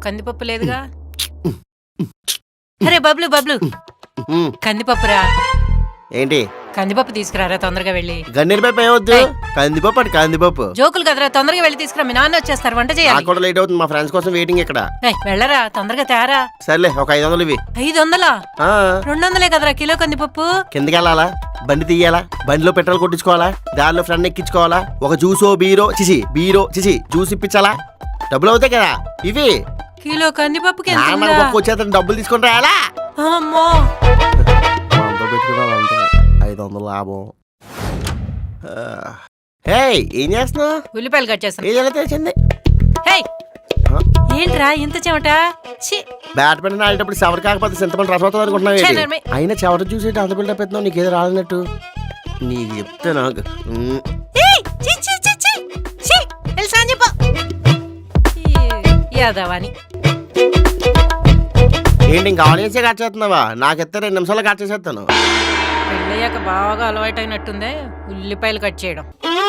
కందిపప్పు లేదుగా. అరే బబ్లు బబ్లు, కందిపప్పురా. ఏంటి? కందిపప్పు తీసుకురారా తొందరగా వెళ్ళి. గన్నేరుపప్పు ఏమొద్దు, కందిపప్పు అంటే కందిపప్పు. జోకులు కదరా, తొందరగా వెళ్ళి తీసుకురా. మీ నాన్న వచ్చేస్తారు, వంట చేయాలి. కూడా లేట్ అవుతుంది, మా ఫ్రెండ్స్ కోసం వెయిటింగ్ ఇక్కడ. వెళ్ళరా తొందరగా తేరా. సర్లే, ఒక 500 ఇవి. 500? 200 కదరా కిలో కందిపప్పు. కిందకి వెళ్ళాలా? బండి తీయాలా? బండిలో పెట్రోల్ కొట్టించుకోవాలా? దారిలో ఫ్రెండ్ ఎక్కించుకోవాలా? ఒక జ్యూసో బీరో జ్యూస్ ఇప్పించాలా? డబ్బులు అవుతాయి కదా ఇవి. కిలో కందిపప్పుకి వచ్చేత డబ్బులు తీసుకుని రాయాలా? అమ్మో, 500 లాభం. ఏం చేస్తున్నావు? ఉల్లిపాయలు కట్ చేస్తాను. ఏం తెలిసింది? ఏంట్రా ఇంత చెమట? బ్యాట్ పెన్ ఆడేటప్పుడు చెవర కాకపోతే చింతపండు రసం అవుతుంది అనుకుంటున్నావు. అయినా చెవర చూసి అంత బిల్డప్ పెడుతున్నావు, నీకేదో రాలన్నట్టు. నీకు చెప్తే నాకు ఏంటి ఇంకా ఆనియన్సే కట్ చేస్తున్నావా? నాకెత్తే 2 నిమిషాలు కట్ చేసేస్తాను. పెళ్ళయ్యాక బాగా అలవాటు అయినట్టుందే ఉల్లిపాయలు కట్ చేయడం.